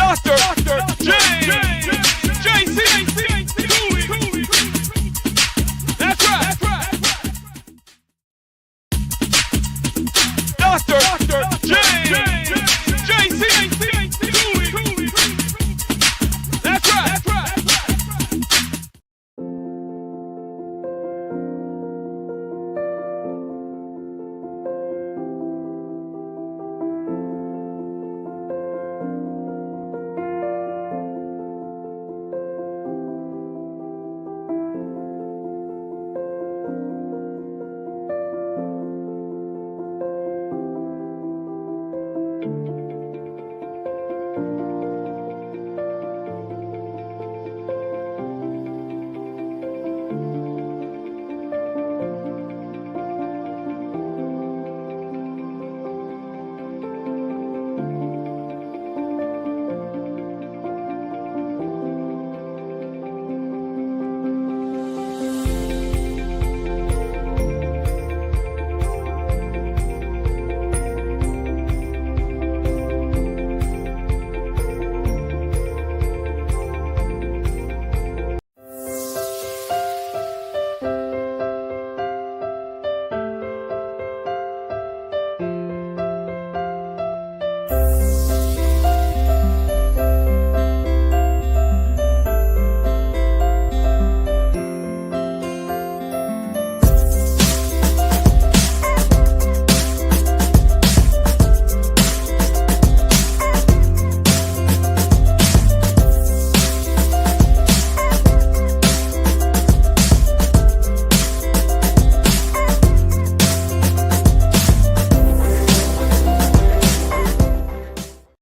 Dr. James J.C. Cooley. That's right. Dr. James J.C. Cooley. That's right.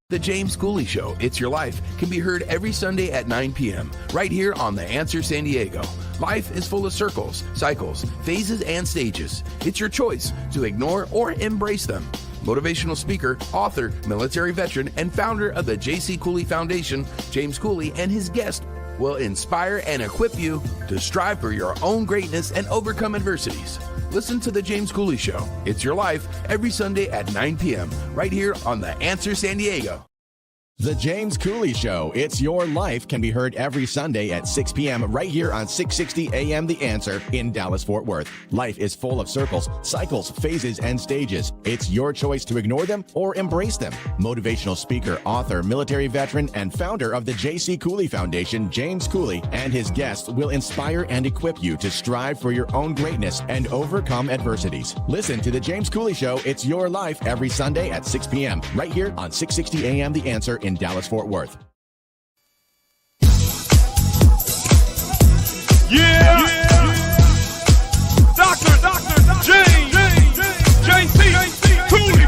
The James Cooley Show, It's Your Life, can be heard every Sunday at 9 p.m. right here on The Answer San Diego. Life is full of circles, cycles, phases, and stages. It's your choice to ignore or embrace them. Motivational speaker, author, military veteran, and founder of the J.C. Cooley Foundation, James Cooley, and his guest will inspire and equip you to strive for your own greatness and overcome adversities. Listen to The James Cooley Show, It's Your Life, every Sunday at 9 p.m. right here on The Answer San Diego. The James Cooley Show, It's Your Life, can be heard every Sunday at 6 p.m. right here on 660 AM The Answer in Dallas-Fort Worth. Life is full of circles, cycles, phases, and stages. It's your choice to ignore them or embrace them. Motivational speaker, author, military veteran, and founder of the J.C. Cooley Foundation, James Cooley, and his guests will inspire and equip you to strive for your own greatness and overcome adversities. Listen to The James Cooley Show, It's Your Life, every Sunday at 6 p.m. right here on 660 AM The Answer in Dallas-Fort Worth. Yeah. Dr. James J.C. Cooley.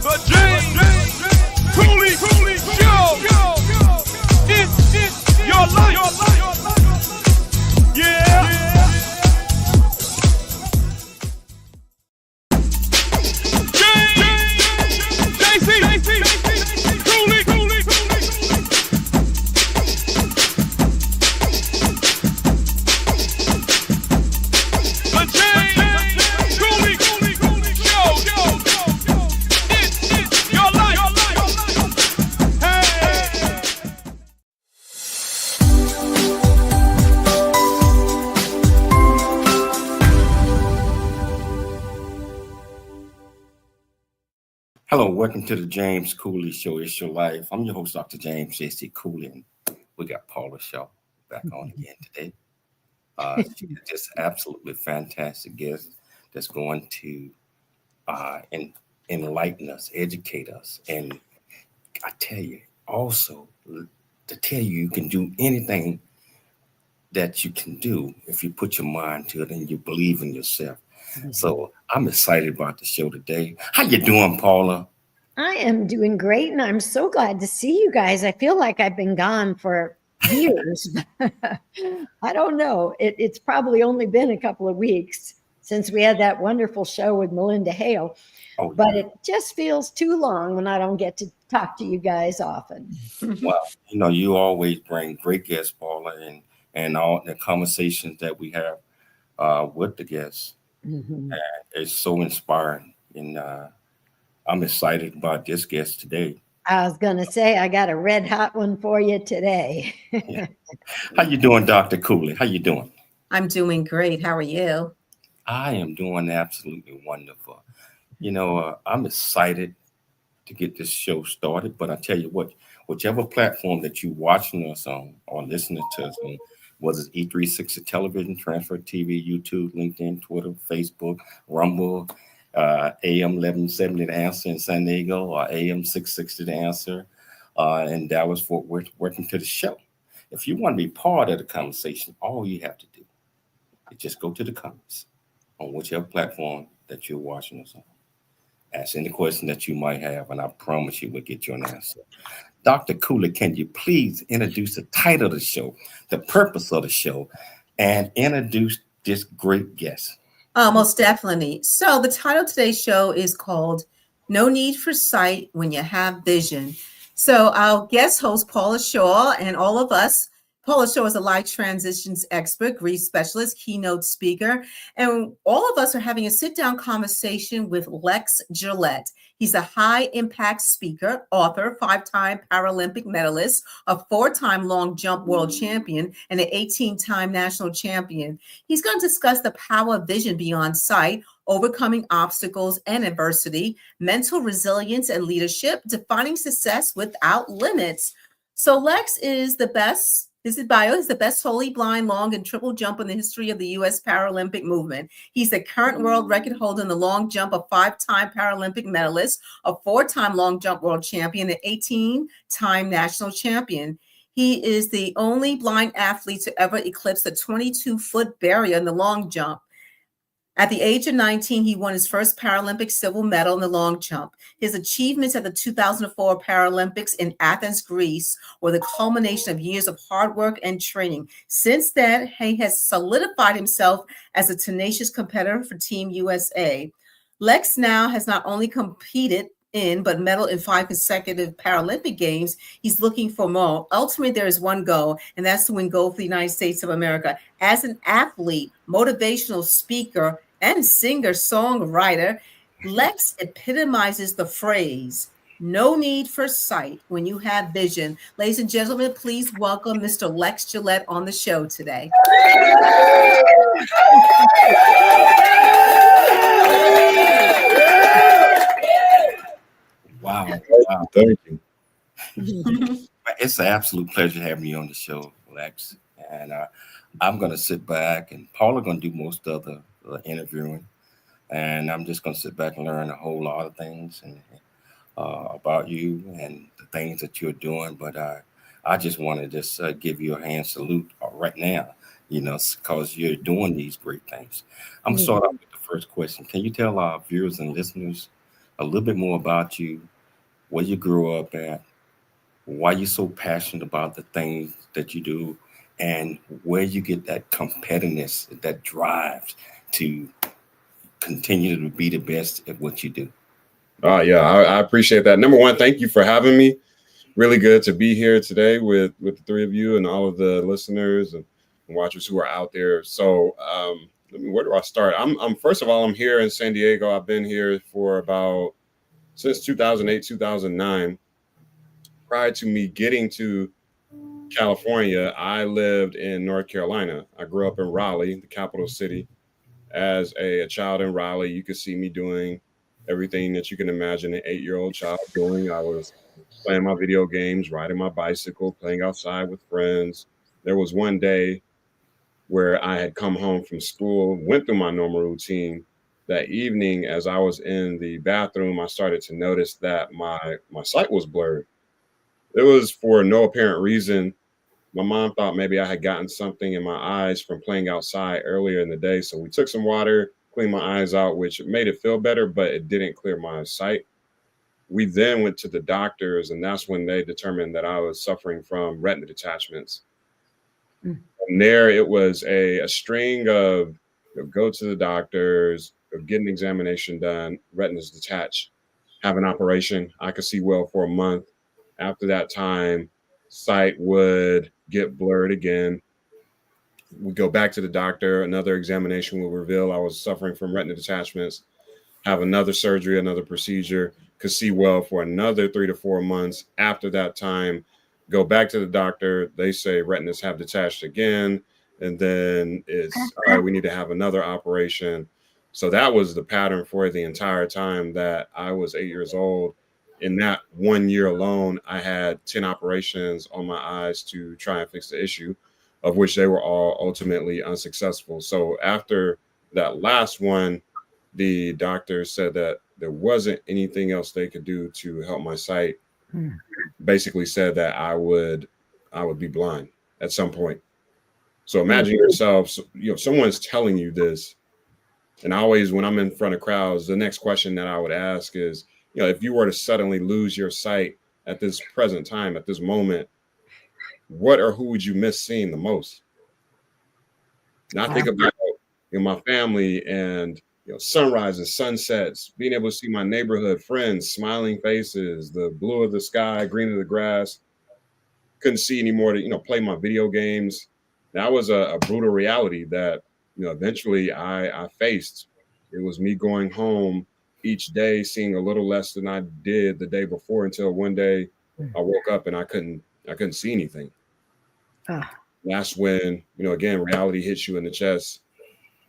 The James Cooley Show. It's your life. Yeah. Hello, welcome to the James Cooley Show, It's Your Life. I'm your host, Dr. James J.C. Cooley, and we got Paula Shaw back on again today. She's just absolutely fantastic guest that's going to enlighten us, educate us, and I tell you, also to tell you can do anything that you can do if you put your mind to it and you believe in yourself. So I'm excited about the show today. How you doing, Paula? I am doing great, and I'm so glad to see you guys. I feel like I've been gone for years. I don't know. It's probably only been a couple of weeks since we had that wonderful show with Melinda Hale. Oh, but it just feels too long when I don't get to talk to you guys often. Well, you always bring great guests, Paula, and all the conversations that we have with the guests. Mm-hmm. It's so inspiring, and I'm excited about this guest today. I was going to say, I got a red hot one for you today. Yeah. How you doing, Dr. Cooley? How you doing? I'm doing great. How are you? I am doing absolutely wonderful. I'm excited to get this show started, but I tell you what, whichever platform that you're watching us on or listening to us on, whether it's E360 television, Transfer TV, YouTube, LinkedIn, Twitter, Facebook, Rumble, AM 1170 The Answer in San Diego, or AM 660 The Answer in Dallas, Fort Worth, welcome to the show. If you want to be part of the conversation, all you have to do is just go to the comments on whichever platform that you're watching us on. Ask any question that you might have, and I promise you we'll get you an answer. Dr. Cooley, can you please introduce the title of the show, the purpose of the show, and introduce this great guest? Most definitely. So the title of today's show is called No Need for Sight When You Have Vision. So our guest host, Paula Shaw, and all of us, Paula Shaw is a life transitions expert, grief specialist, keynote speaker, and all of us are having a sit-down conversation with Lex Gillette. He's a high-impact speaker, author, 5-time Paralympic medalist, a 4-time long jump world champion, and an 18-time national champion. He's going to discuss the power of vision beyond sight, overcoming obstacles and adversity, mental resilience and leadership, defining success without limits. So Lex is the best. His bio is the best wholly blind, long, and triple jump in the history of the U.S. Paralympic movement. He's the current world record holder in the long jump, a 5-time Paralympic medalist, a 4-time long jump world champion, an 18-time national champion. He is the only blind athlete to ever eclipse the 22-foot barrier in the long jump. At the age of 19, he won his first Paralympic silver medal in the long jump. His achievements at the 2004 Paralympics in Athens, Greece, were the culmination of years of hard work and training. Since then, he has solidified himself as a tenacious competitor for Team USA. Lex now has not only competed but medaled in 5 consecutive Paralympic Games. He's looking for more. Ultimately, there is one goal, and that's to win gold for the United States of America. As an athlete, motivational speaker, and singer-songwriter, Lex epitomizes the phrase, no need for sight when you have vision. Ladies and gentlemen, please welcome Mr. Lex Gillette on the show today. Wow. Thank you. It's an absolute pleasure having you on the show, Lex. And I'm going to sit back, and Paula going to do most of the interviewing. And I'm just going to sit back and learn a whole lot of things and about you and the things that you're doing. But I just want to just give you a hand salute right now, because you're doing these great things. I'm going to start off with the first question. Can you tell our viewers and listeners a little bit more about you, where you grew up at, why you're so passionate about the things that you do, and where you get that competitiveness, that drive to continue to be the best at what you do? Yeah, I appreciate that. Number one, thank you for having me. Really good to be here today with the three of you and all of the listeners and watchers who are out there. So where do I start? I'm first of all, I'm here in San Diego. I've been here for since 2008, 2009. Prior to me getting to California, I lived in North Carolina. I grew up in Raleigh, the capital city. As a child in Raleigh, you could see me doing everything that you can imagine an 8-year-old child doing. I was playing my video games, riding my bicycle, playing outside with friends. There was one day where I had come home from school, went through my normal routine. That evening, as I was in the bathroom, I started to notice that my sight was blurred. It was for no apparent reason. My mom thought maybe I had gotten something in my eyes from playing outside earlier in the day. So we took some water, cleaned my eyes out, which made it feel better, but it didn't clear my sight. We then went to the doctors, and that's when they determined that I was suffering from retina detachments. And there it was a string of go to the doctors, get an examination done, retinas detached, have an operation. I could see well for a month. After that time, sight would get blurred again. We go back to the doctor. Another examination will reveal I was suffering from retina detachments, have another surgery, another procedure. could see well for another 3 to 4 months. After that time, go back to the doctor. They say retinas have detached again. And then it's, all right, we need to have another operation. So that was the pattern for the entire time that I was 8 years old. In that 1 year alone, I had 10 operations on my eyes to try and fix the issue, of which they were all ultimately unsuccessful. So after that last one, the doctor said that there wasn't anything else they could do to help my sight. Basically said that I would be blind at some point. So imagine yourself, someone's telling you this. And always when I'm in front of crowds, the next question that I would ask is, if you were to suddenly lose your sight at this present time, at this moment, what or who would you miss seeing the most? And I think about my family and sunrises, sunsets, being able to see my neighborhood friends, smiling faces, the blue of the sky, green of the grass. Couldn't see anymore to play my video games. That was a brutal reality that eventually I faced. It was me going home each day, seeing a little less than I did the day before, until one day I woke up and I couldn't see anything. That's when, again, reality hits you in the chest,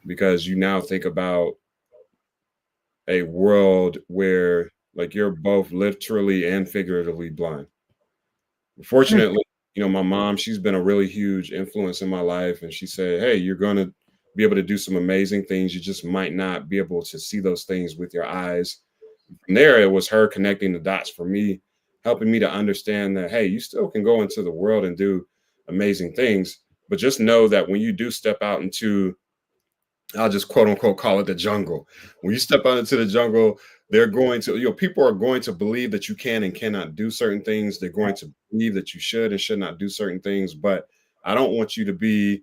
because you now think about a world where you're both literally and figuratively blind. Fortunately, my mom, she's been a really huge influence in my life. And she said, hey, you're going to be able to do some amazing things. You just might not be able to see those things with your eyes. From there, it was her connecting the dots for me, helping me to understand that, hey, you still can go into the world and do amazing things. But just know that when you do step out into, I'll just quote unquote call it the jungle. When you step out into the jungle, they're going to, people are going to believe that you can and cannot do certain things. They're going to believe that you should and should not do certain things. But I don't want you to be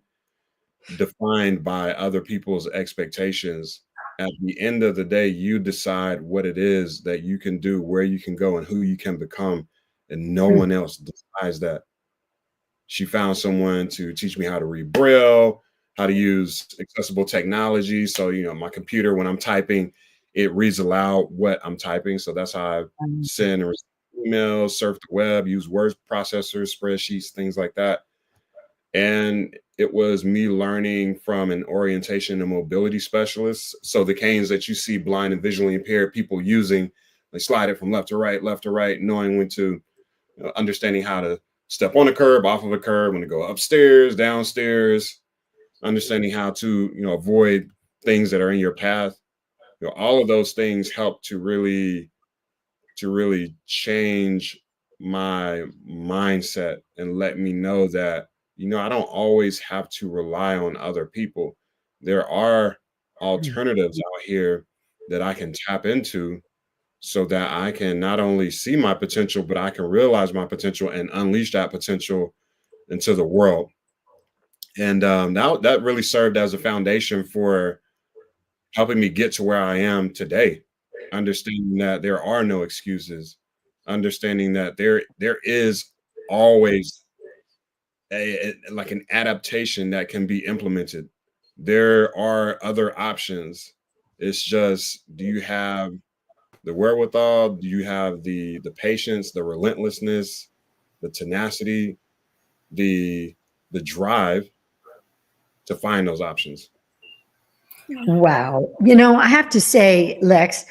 defined by other people's expectations. At the end of the day, you decide what it is that you can do, where you can go, and who you can become. And no one else decides that. She found someone to teach me how to read Braille, how to use accessible technology. So, my computer, when I'm typing, it reads aloud what I'm typing. So that's how I send and receive emails, surf the web, use word processors, spreadsheets, things like that. And it was me learning from an orientation and mobility specialist. So the canes that you see blind and visually impaired people using, they slide it from left to right, knowing when to, understanding how to step on a curb, off of a curb, when to go upstairs, downstairs, understanding how to, avoid things that are in your path. All of those things help to really change my mindset and let me know that, I don't always have to rely on other people. There are alternatives out here that I can tap into so that I can not only see my potential, but I can realize my potential and unleash that potential into the world. And that really served as a foundation for helping me get to where I am today, understanding that there are no excuses, understanding that there is always like an adaptation that can be implemented. There are other options. It's just, do you have the wherewithal? Do you have the patience, the relentlessness, the tenacity, the drive to find those options? Wow. I have to say, Lex,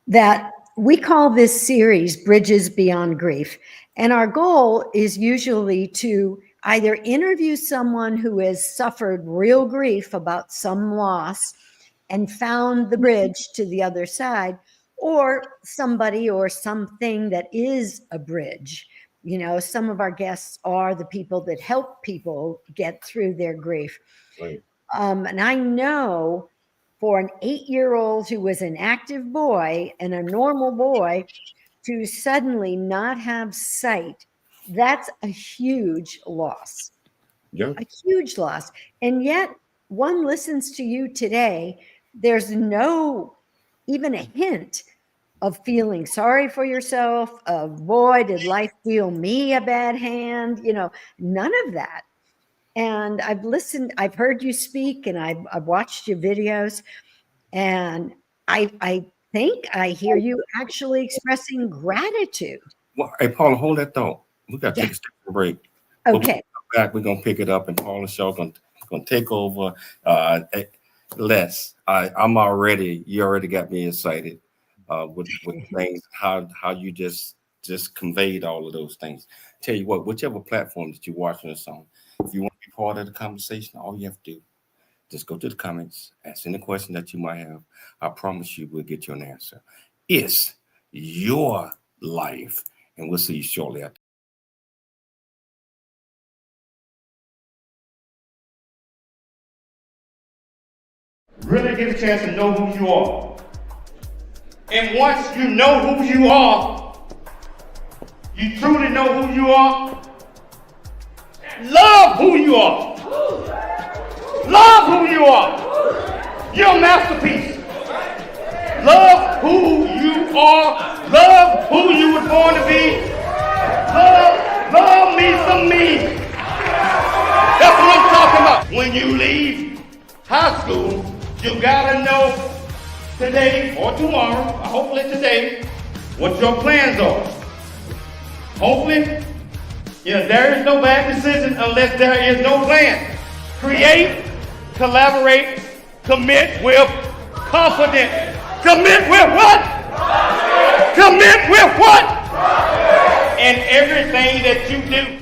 that we call this series Bridges Beyond Grief. And our goal is usually to either interview someone who has suffered real grief about some loss and found the bridge to the other side, or somebody or something that is a bridge. Some of our guests are the people that help people get through their grief. Right. And I know for an 8-year-old who was an active boy and a normal boy to suddenly not have sight, that's a huge loss. Yeah. A huge loss. And yet one listens to you today, there's no even a hint of feeling sorry for yourself, of boy, did life deal me a bad hand, none of that. And I've heard you speak, and I've watched your videos, and I think I hear you actually expressing gratitude. Well, hey, Paula, hold that thought. We got to take a step break. Okay. When we come back, we're going to pick it up, and Paula Shaw going to take over. Les, you already got me excited with things, how you just conveyed all of those things. Tell you what, whichever platform that you're watching this on, if you want to be part of the conversation, all you have to do, just go to the comments, ask any question that you might have. I promise you we'll get you an answer. It's your life, and we'll see you shortly after. Really get a chance to know who you are. And once you know who you are, you truly know who you are, love who you are. Love who you are. You're a masterpiece. Love who you are. Love who you were born to be. Love me some me. That's what I'm talking about. When you leave high school, you gotta know today or tomorrow, or hopefully today, what your plans are. Hopefully, there is no bad decision unless there is no plan. Create, collaborate, commit with confidence. Commit with what? Commit with what? In everything that you do.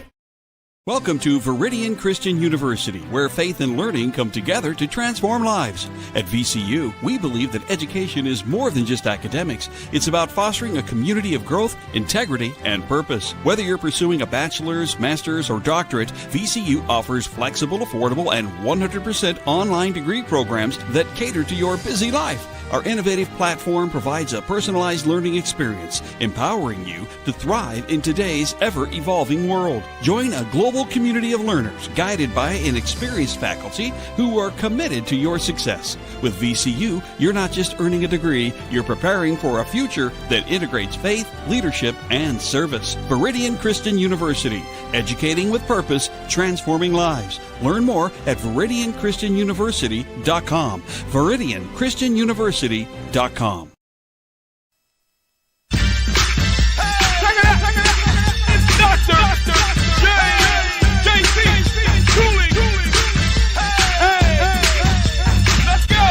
Welcome to Viridian Christian University, where faith and learning come together to transform lives. At VCU, we believe that education is more than just academics. It's about fostering a community of growth, integrity, and purpose. Whether you're pursuing a bachelor's, master's, or doctorate, VCU offers flexible, affordable, and 100% online degree programs that cater to your busy life. Our innovative platform provides a personalized learning experience, empowering you to thrive in today's ever-evolving world. Join a global community of learners guided by an experienced faculty who are committed to your success. With VCU, you're not just earning a degree, you're preparing for a future that integrates faith, leadership, and service. Viridian Christian University, educating with purpose, transforming lives. Learn more at ViridianChristianUniversity.com. ViridianChristianUniversity.com. Check it out. It's Dr. JC Cooley. Hey, let's go.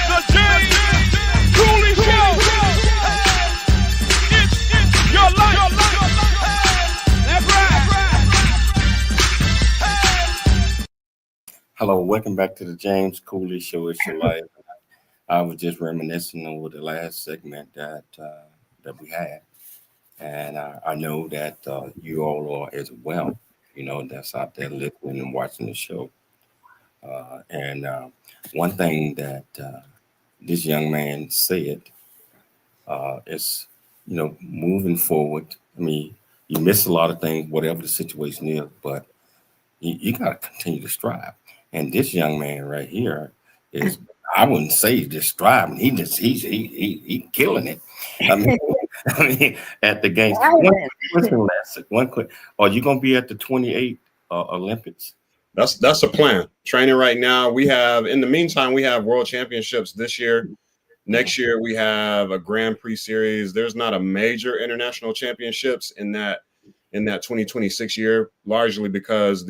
The James Cooley Show. It's your life. That's right. Hello, welcome back to the James Cooley Show. It's your life. I was just reminiscing over the last segment that we had, and I know that you all are as well. That's out there listening and watching the show. And one thing that this young man said is, moving forward. I mean, you miss a lot of things, whatever the situation is, but you got to continue to strive. And this young man right here is, I wouldn't say just striving. He's killing it. I mean, at the games. One quick. Are you going to be at the 28 Olympics? That's a plan. Training right now. In the meantime, we have world championships this year. Next year, we have a Grand Prix series. There's not a major international championships in that 2026 year, largely because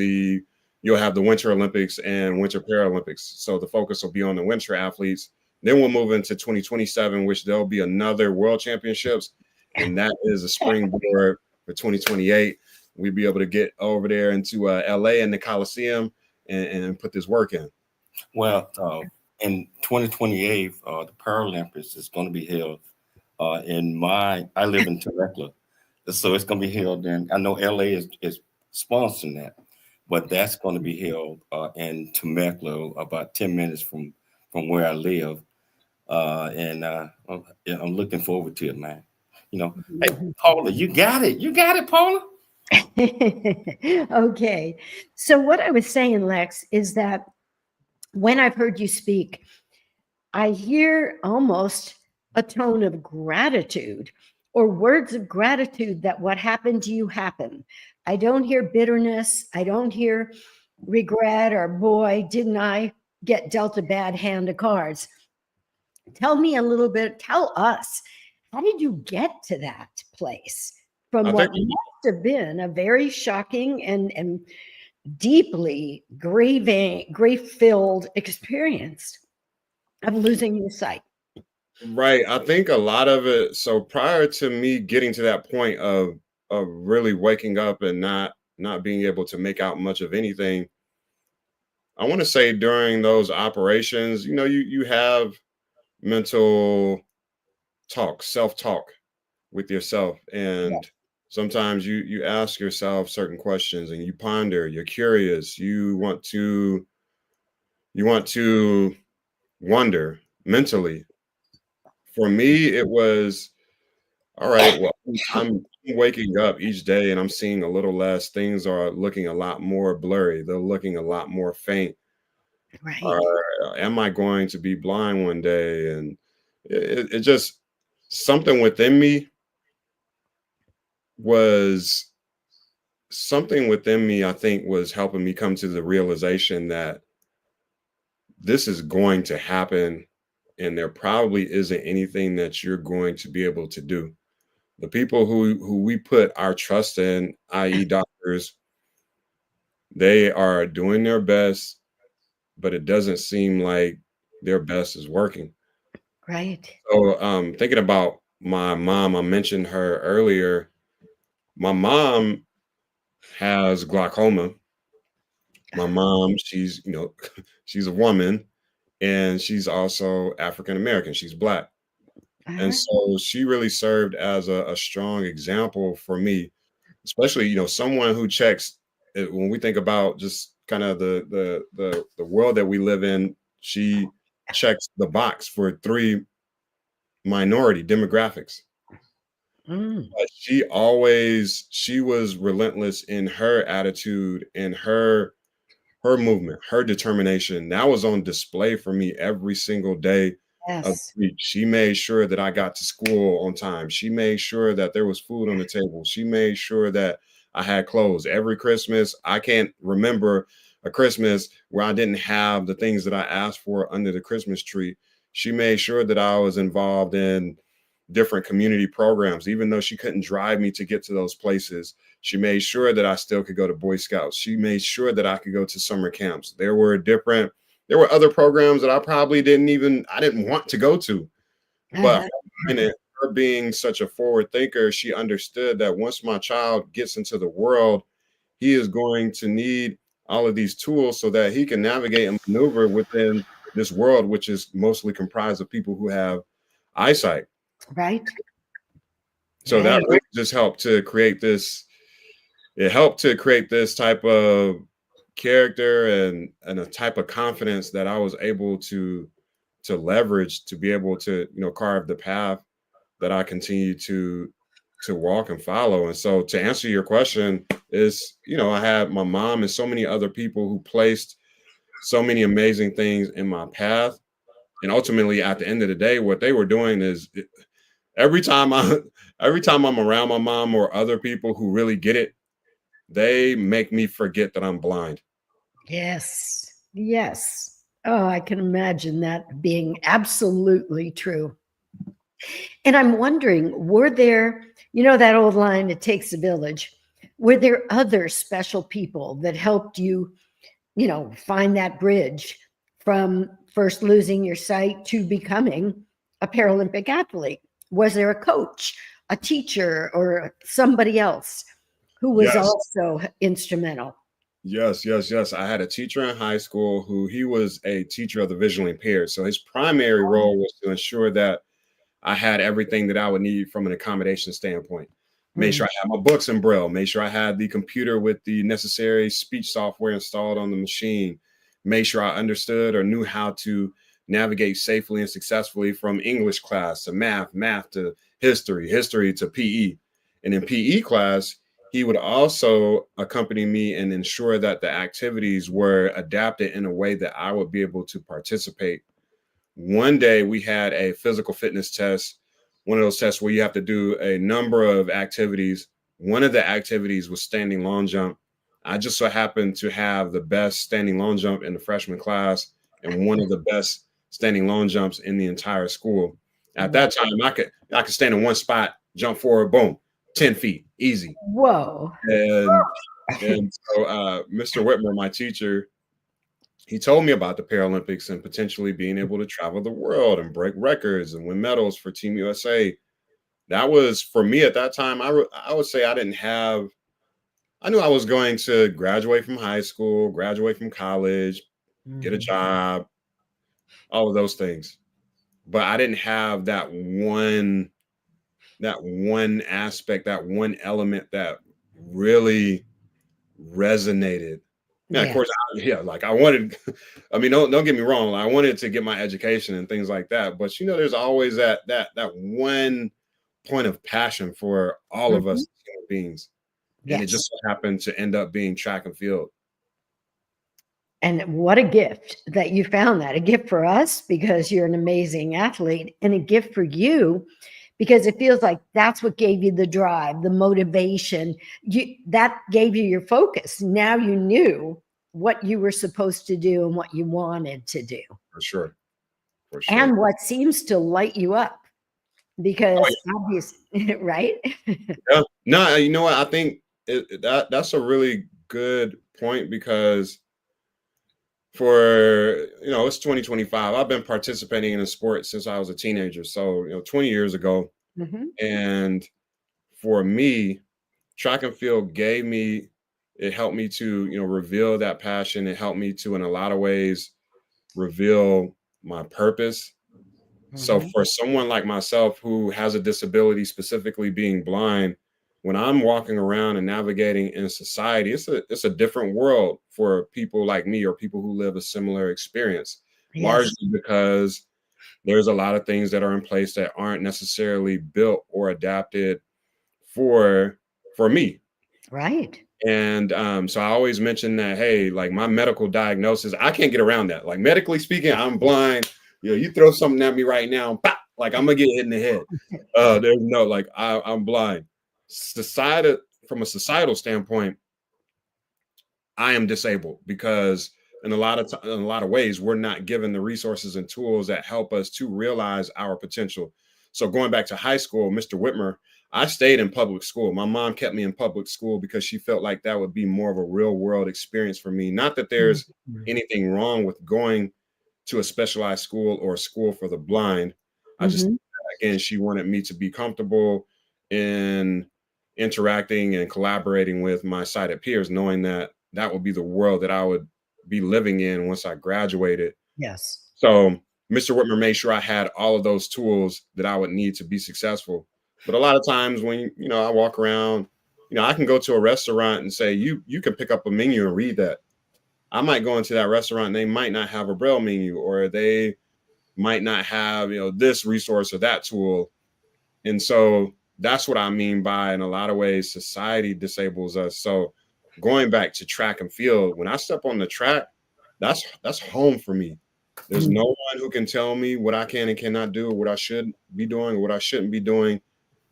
you'll have the Winter Olympics and Winter Paralympics. So the focus will be on the winter athletes. Then we'll move into 2027, which there'll be another World Championships. And that is a springboard for 2028. We'll be able to get over there into LA and the Coliseum and put this work in. Well, in 2028, the Paralympics is going to be held I live in Temecula. So it's going to be held in, I know LA is sponsoring that. But that's going to be held in Temecula, about 10 minutes from where I live. And I'm looking forward to it, man. Hey, Paula, you got it. You got it, Paula. Okay. So what I was saying, Lex, is that when I've heard you speak, I hear almost a tone of gratitude or words of gratitude that what happened to you happened. I don't hear bitterness. I don't hear regret or boy, didn't I get dealt a bad hand of cards. Tell me a little bit, tell us, how did you get to that place from what must have been a very shocking and deeply grief-filled experience of losing your sight? Right. I think a lot of it. So prior to me getting to that point of really waking up and not being able to make out much of anything, I want to say during those operations, you have mental talk, self-talk with yourself. And sometimes you ask yourself certain questions and you ponder, you're curious, you want to wonder mentally. For me, it was, all right, well, I'm waking up each day and I'm seeing a little less. Things are looking a lot more blurry. They're looking a lot more faint. Right. Am I going to be blind one day? And it just, something within me I think was helping me come to the realization that this is going to happen and there probably isn't anything that you're going to be able to do. The people who we put our trust in, i.e. doctors, they are doing their best, but it doesn't seem like their best is working. Right. So thinking about my mom, I mentioned her earlier. My mom has glaucoma. My mom, she's a woman, and she's also African American. She's Black. And so she really served as a strong example for me, especially, someone who checks when we think about just kind of the world that we live in. She checks the box for 3 minority demographics. But she was relentless in her attitude and her movement, her determination. That was on display for me every single day of the week. She made sure that I got to school on time. She made sure that there was food on the table. She made sure that I had clothes. Every Christmas, I can't remember a Christmas where I didn't have the things that I asked for under the Christmas tree. She made sure that I was involved in different community programs, even though she couldn't drive me to get to those places. She made sure that I still could go to Boy Scouts. She made sure that I could go to summer camps. There were other programs that I probably didn't want to go to. But her being such a forward thinker, she understood that once my child gets into the world, he is going to need all of these tools so that he can navigate and maneuver within this world, which is mostly comprised of people who have eyesight. Right. So that really just helped to create this. It helped to create this type of character and a type of confidence that I was able to leverage to be able to, carve the path that I continue to walk and follow. And so to answer your question is, I had my mom and so many other people who placed so many amazing things in my path. And ultimately, at the end of the day, what they were doing is every time I'm around my mom or other people who really get it, they make me forget that I'm blind. Yes. Yes. Oh, I can imagine that being absolutely true. And I'm wondering, were there, that old line, it takes a village. Were there other special people that helped you, find that bridge from first losing your sight to becoming a Paralympic athlete? Was there a coach, a teacher, or somebody else who was also instrumental? Yes. I had a teacher in high school he was a teacher of the visually impaired. So his primary role was to ensure that I had everything that I would need from an accommodation standpoint. Made sure I had my books in Braille, made sure I had the computer with the necessary speech software installed on the machine, made sure I understood or knew how to navigate safely and successfully from English class to math to history to PE. And in PE class, he would also accompany me and ensure that the activities were adapted in a way that I would be able to participate. One day we had a physical fitness test, one of those tests where you have to do a number of activities. One of the activities was standing long jump. I just so happened to have the best standing long jump in the freshman class. and one of the best standing long jumps in the entire school. At that time, I could stand in one spot, jump forward, boom, 10 feet, easy. Whoa. And so Mr. Whitmer, my teacher, he told me about the Paralympics and potentially being able to travel the world and break records and win medals for Team USA. That was, for me at that time, I would say I knew I was going to graduate from high school, graduate from college, get a job, all of those things. But I didn't have that one aspect, that one element that really resonated. Yeah, of course, like I wanted, I mean, don't get me wrong, I wanted to get my education and things like that. But there's always that one point of passion for all of us human beings. And it just so happened to end up being track and field. And what a gift that you found that. A gift for us because you're an amazing athlete, and a gift for you because it feels like that's what gave you the drive, the motivation. That gave you your focus. Now you knew what you were supposed to do and what you wanted to do. For sure. And what seems to light you up because obviously, right? Yeah. No, you know what? I think that's a really good point because for, it's 2025. I've been participating in a sport since I was a teenager. So, 20 years ago. And for me, track and field it helped me to, reveal that passion. It helped me to, in a lot of ways, reveal my purpose. So for someone like myself who has a disability, specifically being blind, when I'm walking around and navigating in society, it's a different world for people like me or people who live a similar experience, largely because there's a lot of things that are in place that aren't necessarily built or adapted for me. Right. And so I always mention that, hey, like my medical diagnosis, I can't get around that. Like medically speaking, I'm blind. You throw something at me right now, pop, like I'm gonna get hit in the head. There's no, like I'm blind. From a societal standpoint, I am disabled because in a lot of ways, we're not given the resources and tools that help us to realize our potential. So going back to high school, Mr. Whitmer, I stayed in public school. My mom kept me in public school because she felt like that would be more of a real world experience for me. Not that there's anything wrong with going to a specialized school or a school for the blind. I just, again, she wanted me to be comfortable in interacting and collaborating with my sighted peers, knowing that that would be the world that I would be living in once I graduated. Yes. So Mr. Whitmer made sure I had all of those tools that I would need to be successful. But a lot of times when, I walk around, I can go to a restaurant and say, you can pick up a menu and read that. I might go into that restaurant and they might not have a Braille menu, or they might not have, this resource or that tool. And so that's what I mean by, in a lot of ways, society disables us. So going back to track and field, when I step on the track, that's home for me. There's no one who can tell me what I can and cannot do, or what I should be doing, or what I shouldn't be doing.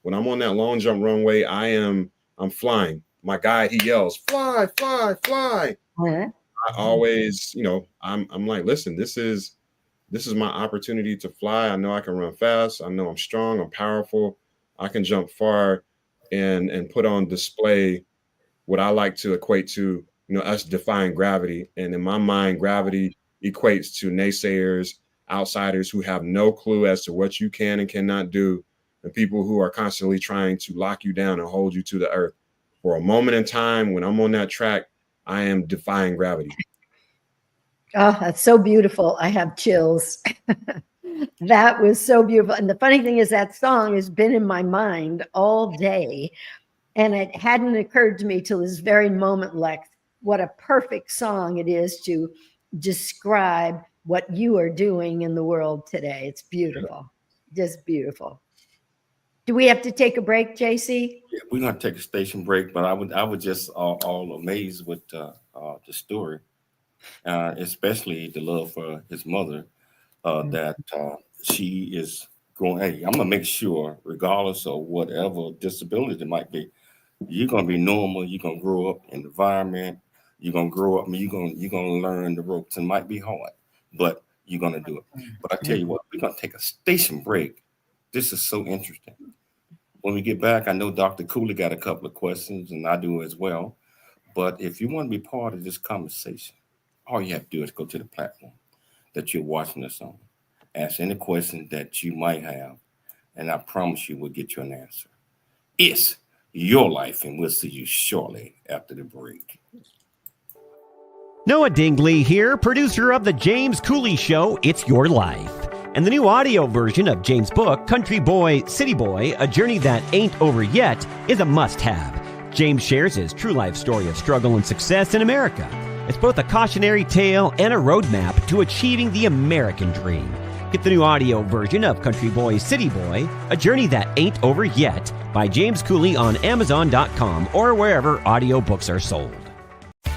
When I'm on that long jump runway, I'm flying. My guide, he yells, fly, fly, fly. I always, I'm like, listen, this is my opportunity to fly. I know I can run fast. I know I'm strong. I'm powerful. I can jump far and put on display what I like to equate to, us defying gravity. And in my mind, gravity equates to naysayers, outsiders who have no clue as to what you can and cannot do, and people who are constantly trying to lock you down and hold you to the earth. For a moment in time, when I'm on that track, I am defying gravity. Oh, that's so beautiful. I have chills. That was so beautiful. And the funny thing is that song has been in my mind all day. And it hadn't occurred to me till this very moment, Lex, what a perfect song it is to describe what you are doing in the world today. It's beautiful. Just beautiful. Do we have to take a break, JC? Yeah, we're going to take a station break, but I was just all amazed with the story, especially the love for his mother, that she is going, hey, I'm going to make sure, regardless of whatever disability it might be, you're going to be normal. You're going to grow up in the environment. You're going to grow up and you're going to learn the ropes. It might be hard, but you're going to do it. But I tell you what, we're going to take a station break. This is so interesting. When we get back, I know Dr. Cooley got a couple of questions, and I do as well. But if you want to be part of this conversation, all you have to do is go to the platform that you're watching us on. Ask any question that you might have, and I promise you we'll get you an answer. It's your life, and we'll see you shortly after the break. Noah Dingley here, producer of The James Cooley Show, It's Your Life. And the new audio version of James' book, Country Boy, City Boy, A Journey That Ain't Over Yet, is a must-have. James shares his true life story of struggle and success in America. It's both a cautionary tale and a roadmap to achieving the American dream. Get the new audio version of Country Boy, City Boy, A Journey That Ain't Over Yet by James Cooley on Amazon.com or wherever audiobooks are sold.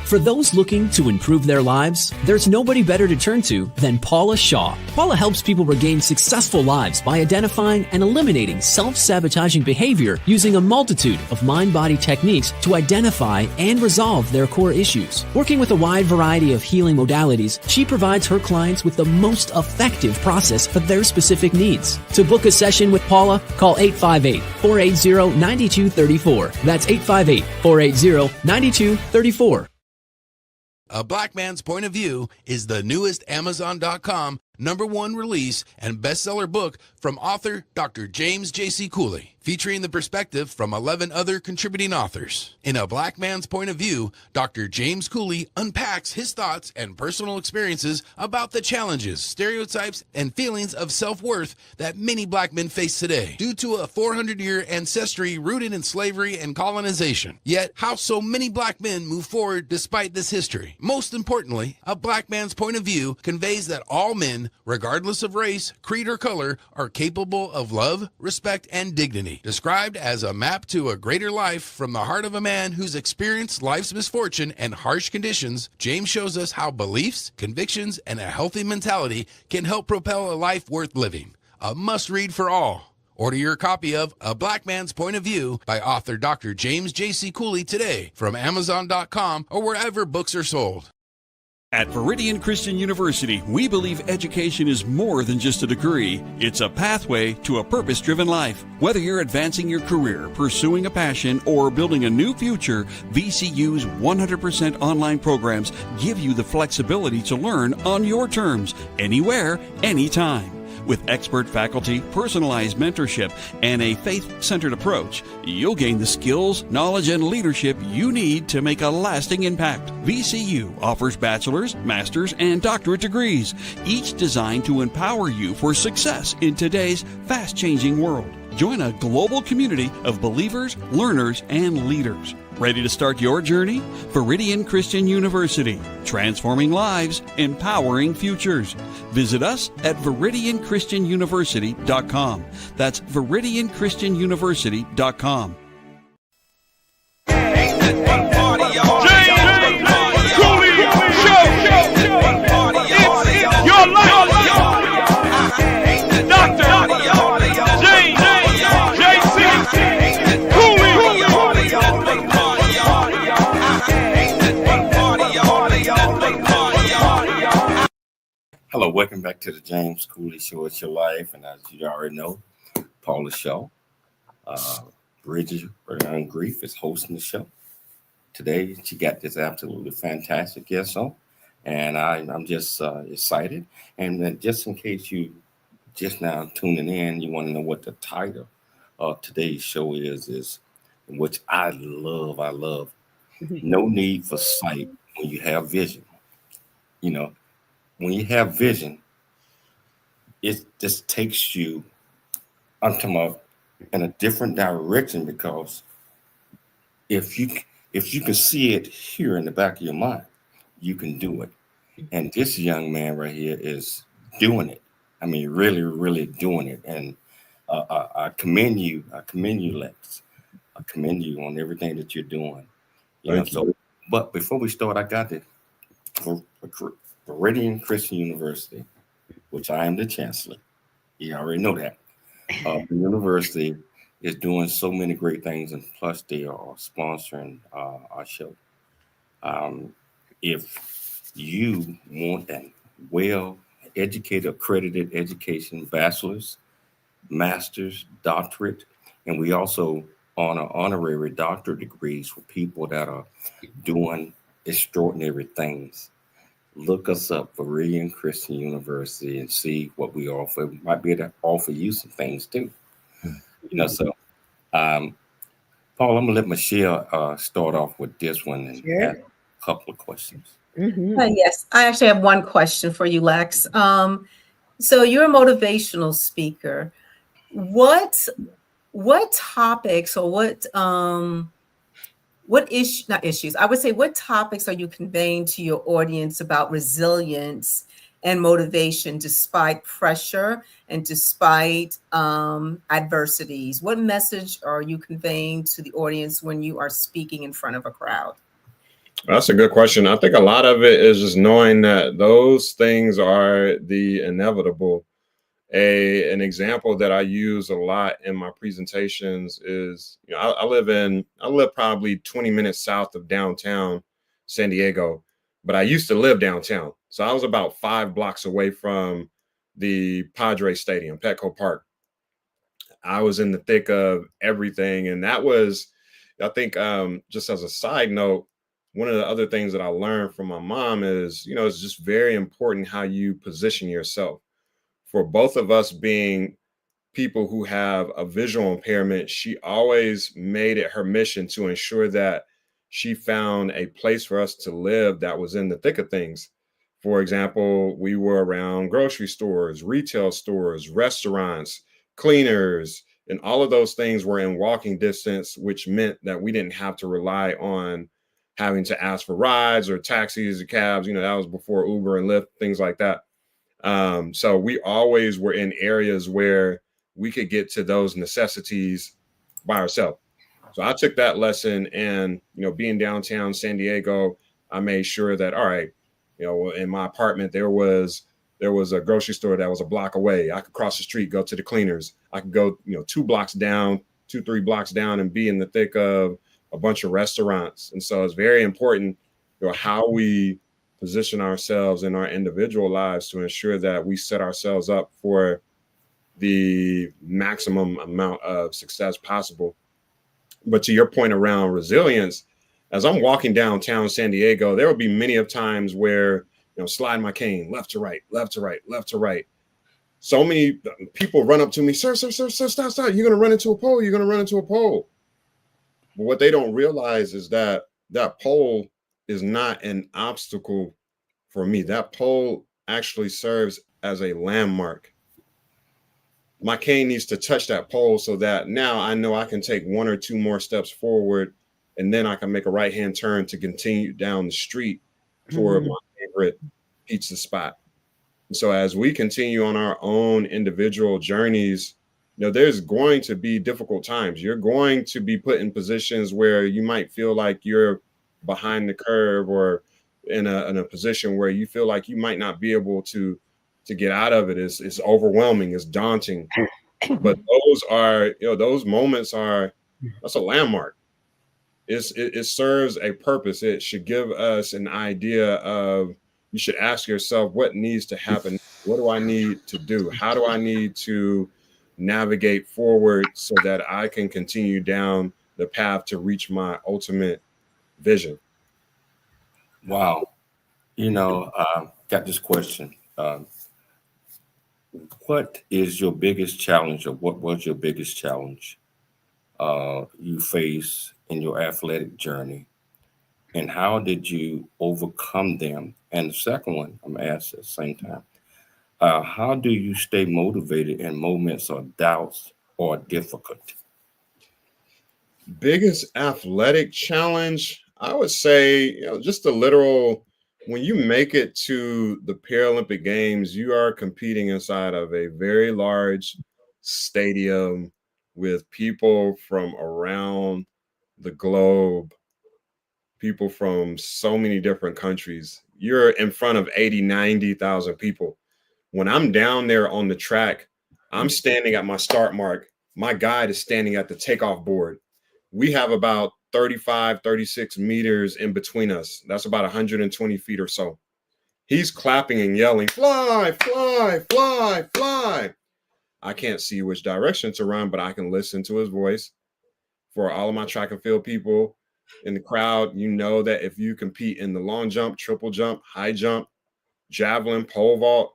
For those looking to improve their lives, there's nobody better to turn to than Paula Shaw. Paula helps people regain successful lives by identifying and eliminating self-sabotaging behavior using a multitude of mind-body techniques to identify and resolve their core issues. Working with a wide variety of healing modalities, she provides her clients with the most effective process for their specific needs. To book a session with Paula, call 858-480-9234. That's 858-480-9234. A Black Man's Point of View is the newest Amazon.com #1 release and bestseller book from author Dr. James J.C. Cooley, featuring the perspective from 11 other contributing authors. In A Black Man's Point of View, Dr. James Cooley unpacks his thoughts and personal experiences about the challenges, stereotypes, and feelings of self-worth that many black men face today due to a 400-year ancestry rooted in slavery and colonization. Yet, how so many black men move forward despite this history. Most importantly, A Black Man's Point of View conveys that all men, regardless of race, creed, or color, are capable of love, respect, and dignity. Described as a map to a greater life from the heart of a man who's experienced life's misfortune and harsh conditions, James shows us how beliefs, convictions, and a healthy mentality can help propel a life worth living. A must-read for all. Order your copy of A Black Man's Point of View by author Dr. James J.C. Cooley today from Amazon.com or wherever books are sold. At Viridian Christian University, we believe education is more than just a degree. It's a pathway to a purpose-driven life. Whether you're advancing your career, pursuing a passion, or building a new future, VCU's 100% online programs give you the flexibility to learn on your terms, anywhere, anytime. With expert faculty, personalized mentorship, and a faith-centered approach, you'll gain the skills, knowledge, and leadership you need to make a lasting impact. VCU offers bachelor's, master's, and doctorate degrees, each designed to empower you for success in today's fast-changing world. Join a global community of believers, learners, and leaders. Ready to start your journey? Viridian Christian University, transforming lives, empowering futures. Visit us at ViridianChristianUniversity.com. That's ViridianChristianUniversity.com. Hello, welcome back to the James Cooley Show. It's your life, and as you already know, Paula Shaw, Bridges on Grief, is hosting the show. Today, she got this absolutely fantastic guest on, and I'm just excited. And just in case you just now tuning in, you want to know what the title of today's show is which I love. No need for sight when you have vision. You know, when you have vision, it just takes you, I'm talking about, in a different direction, because if you can see it here in the back of your mind, you can do it. And this young man right here is doing it. I mean, really, really doing it. And I commend you. I commend you, Lex. I commend you on everything that you're doing. Thank you. But before we start, I got it. Viridian Christian University, which I am the chancellor. You already know that. The university is doing so many great things, and plus they are sponsoring our show. If you want and well-educated, accredited education, bachelor's, master's, doctorate, and we also honor honorary doctorate degrees for people that are doing extraordinary things. Look us up, Viridian Christian University, and see what we offer. We might be able to offer you some things too. So Paul, I'm gonna let Michelle start off with this one and ask a couple of questions. Yes, I actually have one question for you, Lex. So you're a motivational speaker. What topics or what topics are you conveying to your audience about resilience and motivation despite pressure and despite adversities? What message are you conveying to the audience when you are speaking in front of a crowd? That's a good question. I think a lot of it is just knowing that those things are the inevitable. An example that I use a lot in my presentations is, I live probably 20 minutes south of downtown San Diego, but I used to live downtown. So I was about 5 blocks away from the Padres Stadium, Petco Park. I was in the thick of everything. And that was, I think, just as a side note, one of the other things that I learned from my mom is, it's just very important how you position yourself. For both of us being people who have a visual impairment, she always made it her mission to ensure that she found a place for us to live that was in the thick of things. For example, we were around grocery stores, retail stores, restaurants, cleaners, and all of those things were in walking distance, which meant that we didn't have to rely on having to ask for rides or taxis or cabs. That was before Uber and Lyft, things like that. So we always were in areas where we could get to those necessities by ourselves. So I took that lesson, and, being downtown San Diego, I made sure that, all right, in my apartment, there was a grocery store that was a block away. I could cross the street, go to the cleaners. I could go, 2 blocks down, 2-3 blocks down, and be in the thick of a bunch of restaurants. And so it's very important, how we position ourselves in our individual lives to ensure that we set ourselves up for the maximum amount of success possible. But to your point around resilience, as I'm walking downtown San Diego, there will be many of times where, slide my cane left to right, left to right, left to right. So many people run up to me, sir, stop. You're going to run into a pole. You're going to run into a pole. But what they don't realize is that pole is not an obstacle for me. That pole actually serves as a landmark. My cane needs to touch that pole so that now I know I can take 1 or 2 more steps forward, and then I can make a right-hand turn to continue down the street toward my favorite pizza spot. And so as we continue on our own individual journeys, there's going to be difficult times. You're going to be put in positions where you might feel like you're behind the curve, or in a position where you feel like you might not be able to get out of it. It's overwhelming, it's daunting. But those moments that's a landmark. It serves a purpose. It should give us an idea of, you should ask yourself, what needs to happen? What do I need to do? How do I need to navigate forward so that I can continue down the path to reach my ultimate vision? Wow. Got this question. What is your biggest challenge, or what was your biggest challenge you faced in your athletic journey, and how did you overcome them? And the second one, I'm asked at the same time, how do you stay motivated in moments of doubts or difficulty? Biggest athletic challenge, I would say, just the literal, when you make it to the Paralympic Games, you are competing inside of a very large stadium with people from around the globe, people from so many different countries. You're in front of 80, 90,000 people. When I'm down there on the track, I'm standing at my start mark. My guide is standing at the takeoff board. We have about 35, 36 meters in between us. That's about 120 feet or so. He's clapping and yelling, fly, fly, fly, fly. I can't see which direction to run, but I can listen to his voice. For all of my track and field people in the crowd, you know that if you compete in the long jump, triple jump, high jump, javelin, pole vault,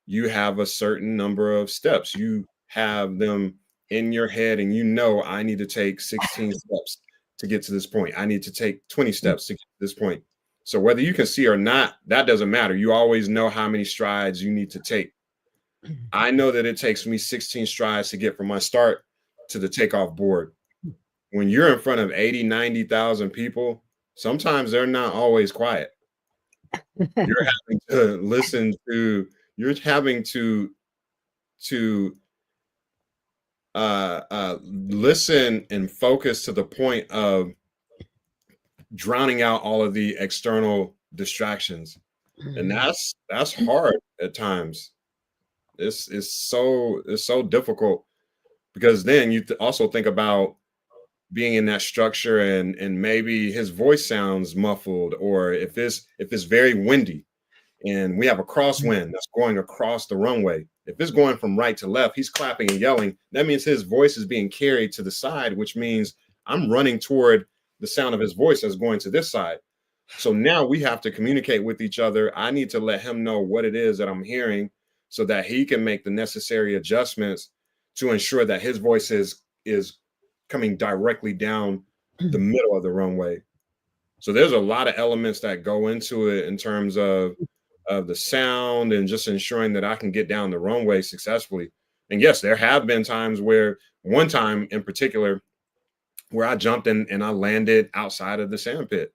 you have a certain number of steps. You have them in your head, and you know, I need to take 16 steps to get to this point. I need to take 20 steps to get to this point. So whether you can see or not, that doesn't matter. You always know how many strides you need to take. I know that it takes me 16 strides to get from my start to the takeoff board. When you're in front of 80, 90,000 people, sometimes they're not always quiet. You're having to listen to, you're having to listen and focus to the point of drowning out all of the external distractions. And that's hard at times. It's so difficult, because then you also think about being in that structure and maybe his voice sounds muffled, or if it's very windy and we have a crosswind that's going across the runway. If it's going from right to left, he's clapping and yelling. That means his voice is being carried to the side, which means I'm running toward the sound of his voice that's going to this side. So now we have to communicate with each other. I need to let him know what it is that I'm hearing so that he can make the necessary adjustments to ensure that his voice is coming directly down the middle of the runway. So there's a lot of elements that go into it in terms of the sound and just ensuring that I can get down the runway successfully. And yes, there have been times where, one time in particular, where I jumped in and I landed outside of the sand pit.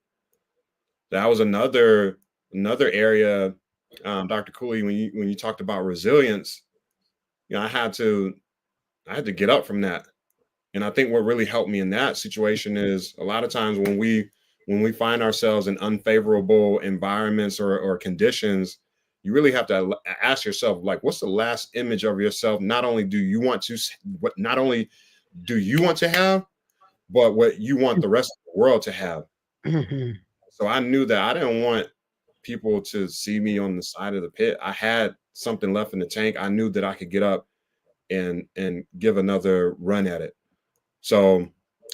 That was another area, Dr. Cooley, when you talked about resilience, you know, I had to get up from that. And I think what really helped me in that situation is a lot of times when we find ourselves in unfavorable environments or conditions, you really have to ask yourself, like, what's the last image of yourself? Not only do you want to have, but what you want the rest of the world to have. So I knew that I didn't want people to see me on the side of the pit. I had something left in the tank. I knew that I could get up and give another run at it. So,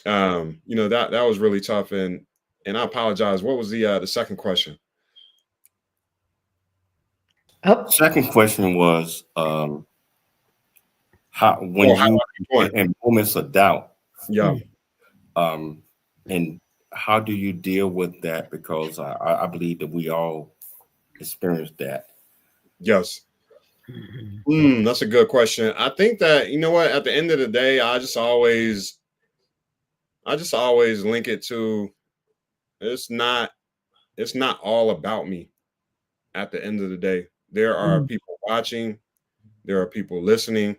you know, that was really tough. And I apologize. What was the second question? Second question was how in moments of doubt. Yeah. And how do you deal with that? Because I believe that we all experience that. Yes. That's a good question. I think that, you know what, at the end of the day, I just always link it to, it's not all about me. At the end of the day, there are people watching, there are people listening.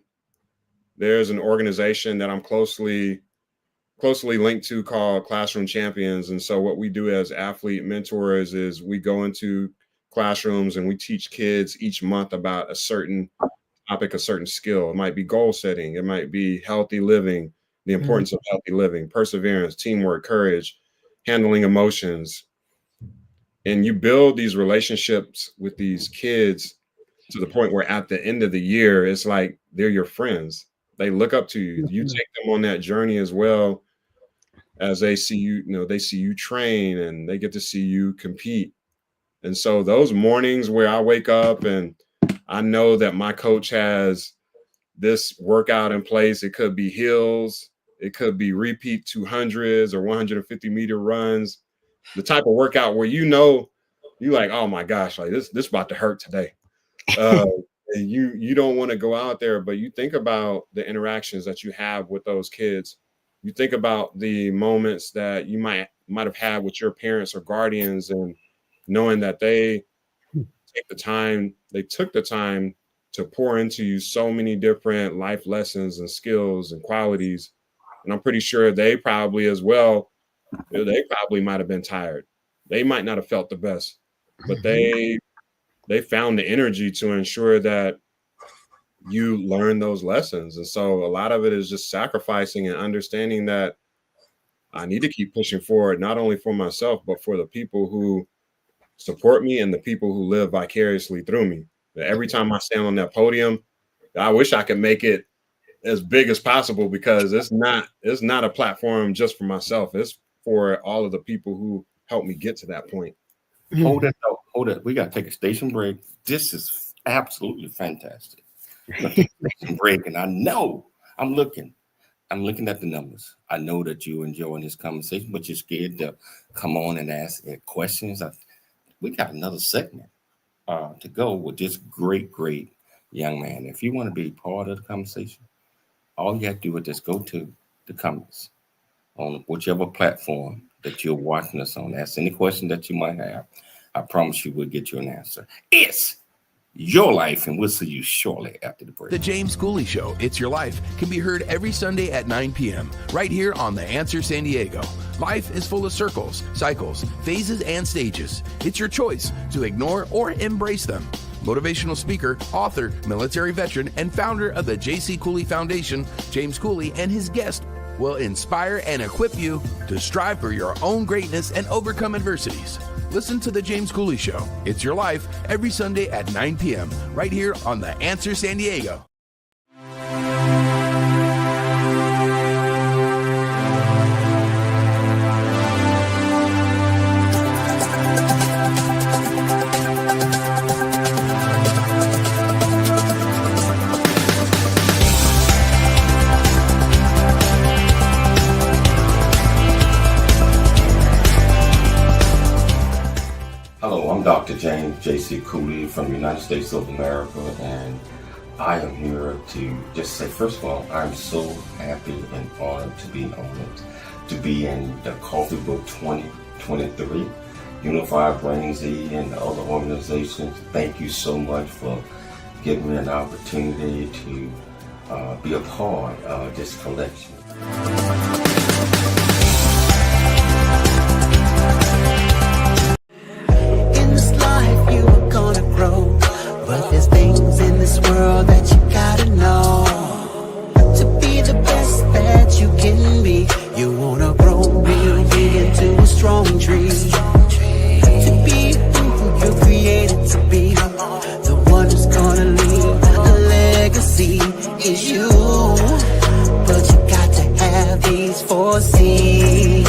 There's an organization that I'm closely linked to called Classroom Champions. And so what we do as athlete mentors is we go into classrooms and we teach kids each month about a certain topic, a certain skill. It might be goal setting. It might be healthy living, the importance of healthy living, perseverance, teamwork, courage, handling emotions. And you build these relationships with these kids to the point where at the end of the year, it's like they're your friends. They look up to you. You take them on that journey as well as they see you, they see you train and they get to see you compete. And so those mornings where I wake up and I know that my coach has this workout in place, it could be hills, it could be repeat 200s or 150-meter runs, the type of workout where you're like, oh my gosh, like this about to hurt today. And you don't want to go out there, but you think about the interactions that you have with those kids. You think about the moments that you might have had with your parents or guardians, and knowing that they took the time to pour into you so many different life lessons and skills and qualities. And I'm pretty sure they probably as well, they probably might have been tired. They might not have felt the best, but they found the energy to ensure that you learn those lessons. And so a lot of it is just sacrificing and understanding that I need to keep pushing forward, not only for myself, but for the people who support me and the people who live vicariously through me. But every time I stand on that podium, I wish I could make it as big as possible, because it's not a platform just for myself. It's for all of the people who helped me get to that point. Hold it. We got to take a station break. This is absolutely fantastic. Station break, and I know I'm looking at the numbers. I know that you're enjoying this conversation, but you're scared to come on and ask questions. We got another segment to go with this great young man. If you want to be part of the conversation, all you have to do is just go to the comments on whichever platform that you're watching us on. Ask any question that you might have. I promise you we'll get you an answer. It's your life, and we'll see you shortly after the break. The James Cooley Show, It's Your Life, can be heard every Sunday at 9 p.m. right here on The Answer San Diego. Life is full of circles, cycles, phases, and stages. It's your choice to ignore or embrace them. Motivational speaker, author, military veteran, and founder of the J.C. Cooley Foundation, James Cooley, and his guest will inspire and equip you to strive for your own greatness and overcome adversities. Listen to The James Cooley Show, It's Your Life, every Sunday at 9 p.m. right here on The Answer San Diego. Hello, I'm Dr. James J.C. Cooley from the United States of America, and I am here to just say, first of all, I'm so happy and honored to be in the Coffee Book 2023, Unified Brain Z and the other organizations. Thank you so much for giving me an opportunity to be a part of this collection. But there's things in this world that you gotta know. To be the best that you can be, you wanna grow real big into a strong tree. To be who you're created to be, the one who's gonna leave a legacy is you. But you got to have these 4 C's.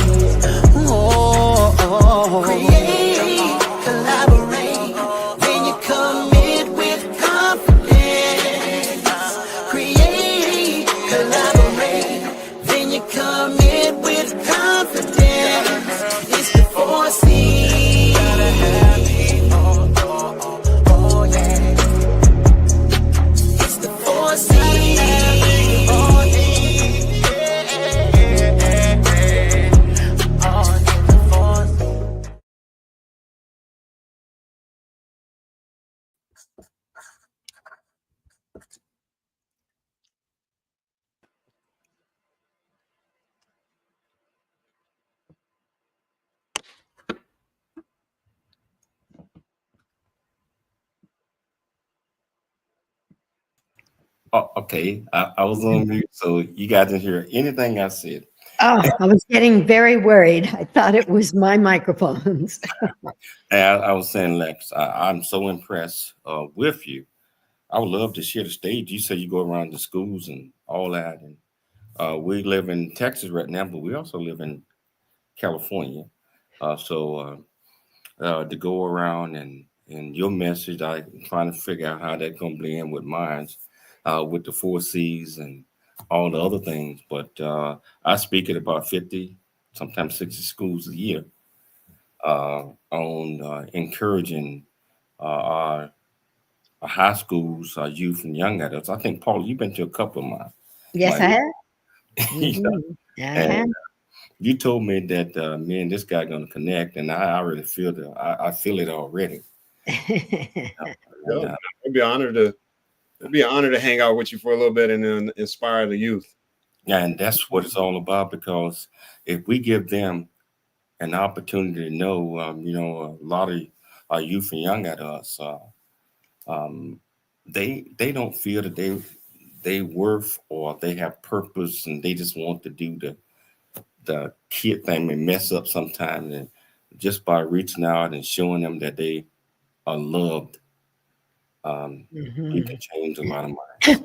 Create, collaborate, then you commit with confidence. Create, collaborate, then you commit with confidence. It's the 4 C's. Gotta have these, oh yeah. It's the 4 C's. Oh, okay, I was on mute, so you guys didn't hear anything I said. Oh, I was getting very worried. I thought it was my microphones. I was saying, Lex, I'm so impressed with you. I would love to share the stage. You say you go around the schools and all that, and we live in Texas right now, but we also live in California. So to go around and your message, I'm trying to figure out how that's going to blend with mine, with the 4 C's and all the other things. But I speak at about 50, sometimes 60 schools a year on encouraging our high schools, our youth and young adults. I think, Paul, you've been to a couple of mine. Yes, I have. And you told me that me and this guy going to connect, and I already feel it. I feel it already. It'd be an honor to hang out with you for a little bit and then inspire the youth. Yeah, and that's what it's all about, because if we give them an opportunity to know, a lot of our youth and young adults, they don't feel that they worth or they have purpose, and they just want to do the kid thing and mess up sometimes. And just by reaching out and showing them that they are loved, you can change a lot of minds.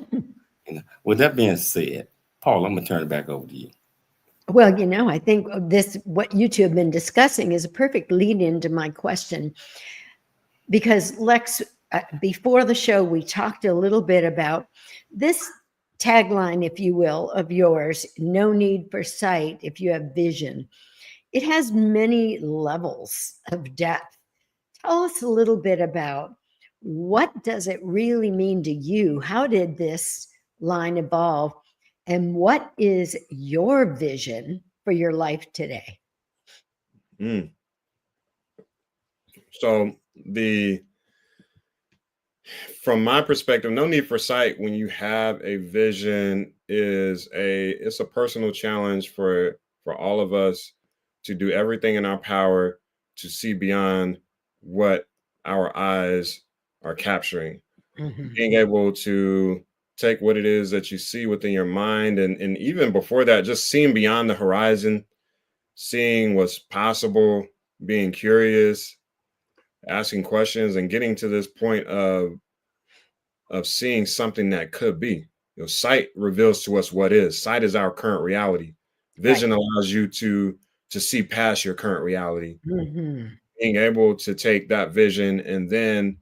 With that being said, Paul, I'm gonna turn it back over to you. Well, I think what you two have been discussing is a perfect lead into my question, because Lex, before the show, we talked a little bit about this tagline, if you will, of yours, no need for sight if you have vision. It has many levels of depth. Tell us a little bit about what does it really mean to you? How did this line evolve? And what is your vision for your life today? So from my perspective, no need for sight when you have a vision it's a personal challenge for all of us to do everything in our power to see beyond what our eyes are capturing. Being able to take what it is that you see within your mind, and even before that, just seeing beyond the horizon, seeing what's possible, being curious, asking questions, and getting to this point of seeing something that could be. Sight reveals to us what is. Sight is our current reality. Vision allows you to see past your current reality. Being able to take that vision and then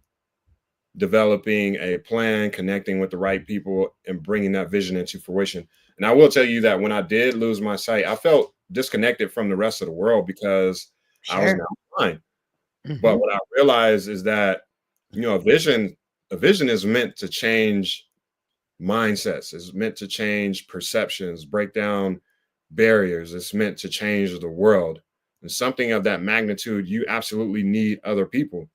developing a plan, connecting with the right people, and bringing that vision into fruition. And I will tell you that when I did lose my sight, I felt disconnected from the rest of the world because I was now blind. But what I realized is that, a vision is meant to change mindsets. It's meant to change perceptions, break down barriers. It's meant to change the world. And something of that magnitude, you absolutely need other people.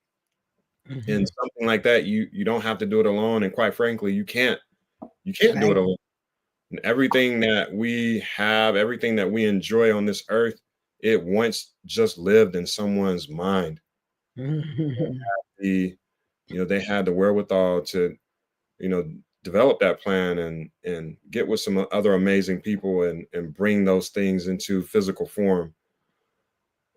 And something like that, you don't have to do it alone. And quite frankly, you can't do it alone. And everything that we have, everything that we enjoy on this earth, it once just lived in someone's mind. They had the wherewithal to, develop that plan and get with some other amazing people and bring those things into physical form.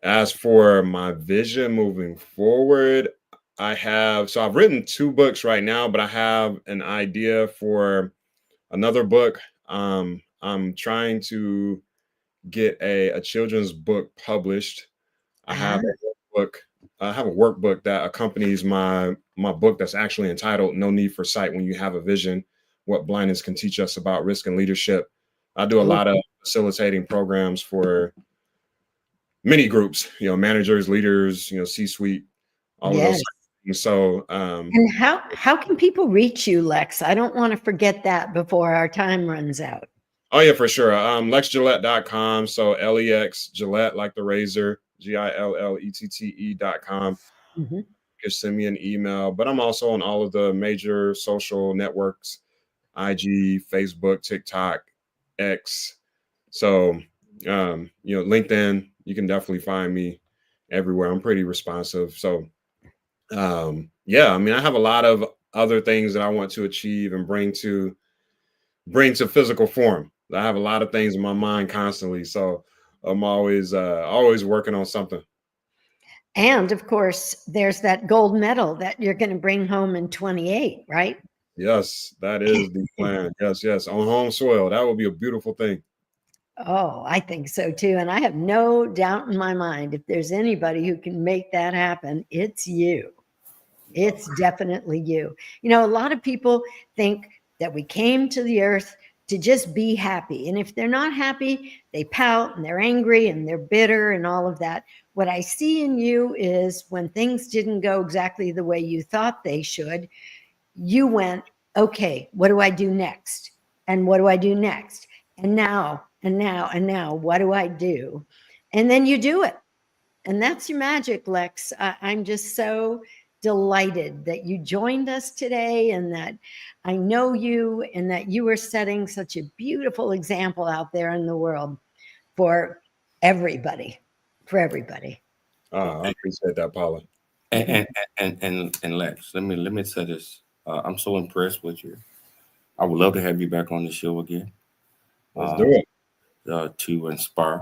As for my vision moving forward, I've written 2 books right now, but I have an idea for another book. I'm trying to get a children's book published. I have a workbook that accompanies my book that's actually entitled No Need for Sight When You Have a Vision, What Blindness Can Teach Us About Risk and Leadership. I do a lot of facilitating programs for many groups, managers, leaders, C-suite, all of those things. So and how can people reach you, Lex? I don't want to forget that before our time runs out. Oh yeah, for sure. LexGillette.com. So LEX Gillette, like the razor, GILLETTE.com. Just send me an email. But I'm also on all of the major social networks, IG, Facebook, TikTok, X. So LinkedIn, you can definitely find me everywhere. I'm pretty responsive. So I have a lot of other things that I want to achieve and bring to physical form. I have a lot of things in my mind constantly. So I'm always working on something. And of course, there's that gold medal that you're going to bring home in 28, right? Yes, that is the plan. Yes. On home soil. That would be a beautiful thing. Oh, I think so too. And I have no doubt in my mind, if there's anybody who can make that happen, it's you. It's definitely you. A lot of people think that we came to the earth to just be happy. And if they're not happy, they pout and they're angry and they're bitter and all of that. What I see in you is when things didn't go exactly the way you thought they should, you went, okay, what do I do next? And what do I do next? And now, what do I do? And then you do it. And that's your magic, Lex. I'm just so delighted that you joined us today and that I know you and that you are setting such a beautiful example out there in the world for everybody. I appreciate that, Paula. And Lex, let me say this. I'm so impressed with you. I would love to have you back on the show again. Let's do it. To inspire,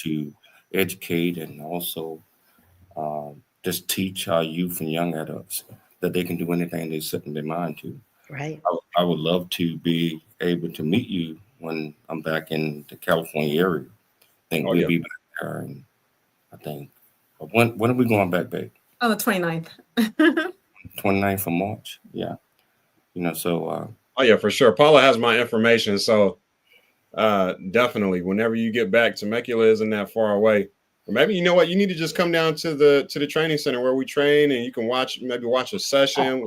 to educate, and also just teach our youth and young adults that they can do anything they set in their mind to. Right. I would love to be able to meet you when I'm back in the California area. I think we'll be back there, and I think when are we going back, babe? On the 29th. 29th of March. Yeah. So oh yeah, for sure. Paula has my information, so definitely whenever you get back, Temecula isn't that far away. Or maybe you know what, you need to just come down to the training center where we train, and you can watch a session.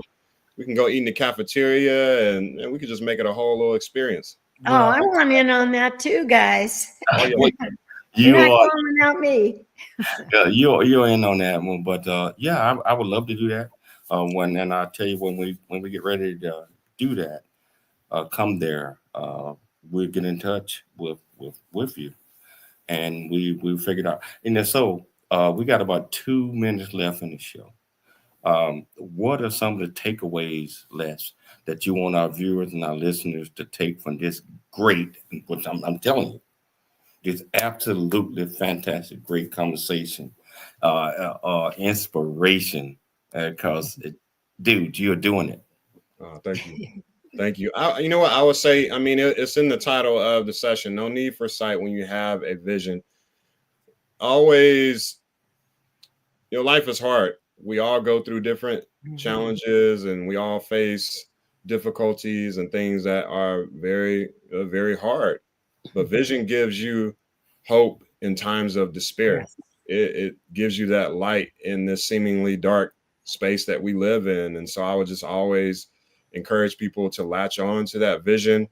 We can go eat in the cafeteria, and we could just make it a whole little experience. Oh, I want in on that too, guys. Oh, yeah. You're not calling out me. Yeah, you're in on that one, but yeah, I would love to do that. And I'll tell you when we get ready to do that, come there. We'll get in touch with you, and we figured out. And so we got about 2 minutes left in the show. What are some of the takeaways, Les, that you want our viewers and our listeners to take from this great, which I'm telling you, this absolutely fantastic, great conversation, inspiration, because, dude, you're doing it. Thank you. Thank you. You know what I would say? I mean, it's in the title of the session, no need for sight when you have a vision. Always, life is hard. We all go through different challenges, and we all face difficulties and things that are very, very hard. But vision gives you hope in times of despair. Yes. It gives you that light in this seemingly dark space that we live in. And so I would just always encourage people to latch on to that vision,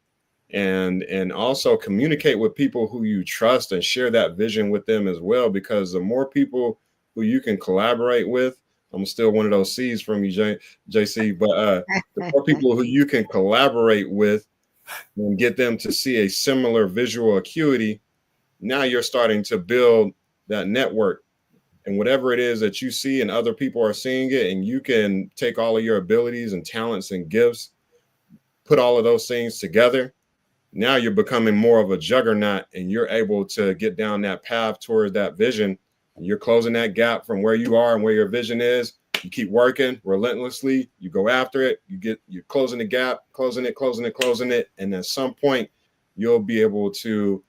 and also communicate with people who you trust and share that vision with them as well, because the more people who you can collaborate with, I'm still one of those C's from you, JC, but the more people who you can collaborate with and get them to see a similar visual acuity, now you're starting to build that network. And whatever it is that you see and other people are seeing it, and you can take all of your abilities and talents and gifts, put all of those things together, now you're becoming more of a juggernaut, and you're able to get down that path towards that vision. You're closing that gap from where you are and where your vision is. You keep working relentlessly. You go after it. You're closing the gap, closing it. And at some point, you'll be able to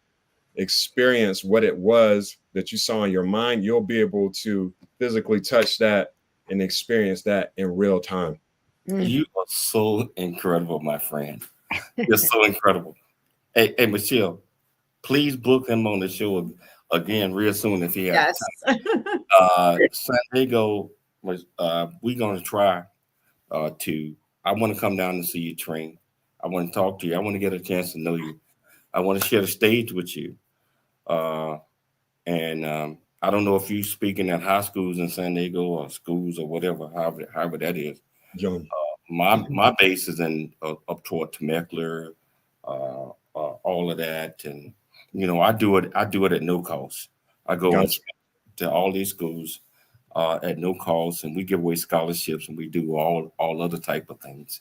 experience what it was that you saw in your mind. You'll be able to physically touch that and experience that in real time. You are so incredible, my friend. You're so incredible. Hey, Michelle, please book him on the show again real soon if he has time. San Diego, we're going to try I want to come down and see you train. I want to talk to you. I want to get a chance to know you. I want to share the stage with you. And I don't know if you're speaking at high schools in San Diego or schools or whatever, however that is. My base is in up toward Temecula, all of that, and I do it at no cost. I go to all these schools at no cost, and we give away scholarships, and we do all other type of things.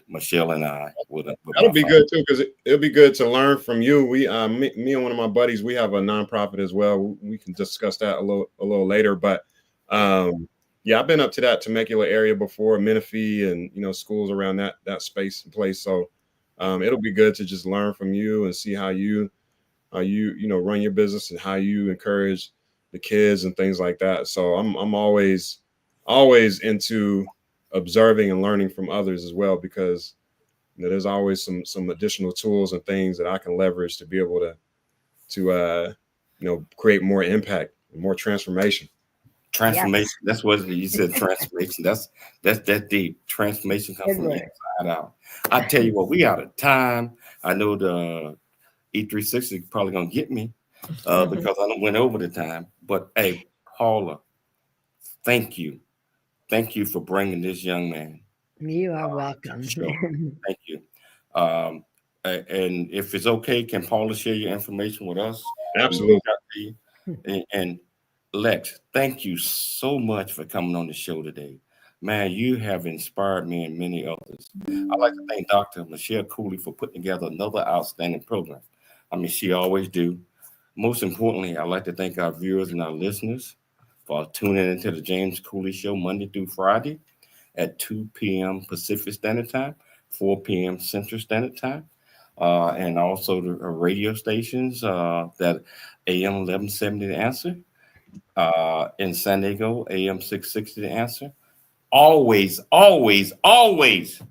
Michelle and I that'll be good too, because it'll be good to learn from you. We me and one of my buddies, we have a nonprofit as well. We can discuss that a little later, but yeah, I've been up to that Temecula area before, Menifee, and schools around that space and place. So it'll be good to just learn from you and see how you run your business and how you encourage the kids and things like that. So I'm always into observing and learning from others as well, because there's always some additional tools and things that I can leverage to be able to create more impact and more transformation. Yes. That's what you said. Transformation. That's deep. Transformation comes from the inside out. I tell you what, we out of time. I know the E360 is probably gonna get me because I went over the time. But hey, Paula, thank you for bringing this young man. You are welcome. Thank you. And if it's okay, can Paula share your information with us? Absolutely. And Lex, thank you so much for coming on the show today. Man, you have inspired me and many others. I'd like to thank Dr. Michelle Cooley for putting together another outstanding program. I mean, she always do. Most importantly, I'd like to thank our viewers and our listeners for tuning into the James Cooley Show Monday through Friday at 2 p.m. Pacific Standard Time, 4 p.m. Central Standard Time. And also the radio stations that AM 1170 The Answer, in San Diego, AM 660 The Answer. Always, always, always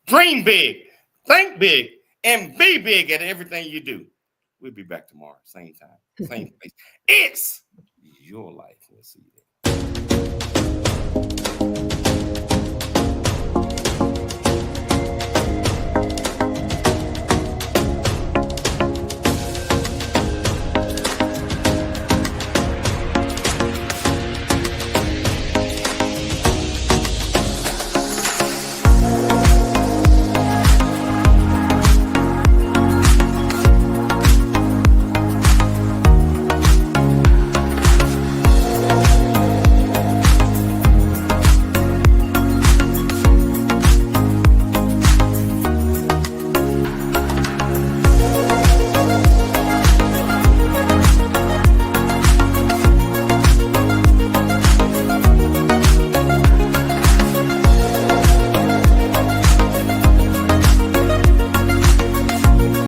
dream big, think big, and be big at everything you do. We'll be back tomorrow, same time, same place. It's your life. We'll see you there.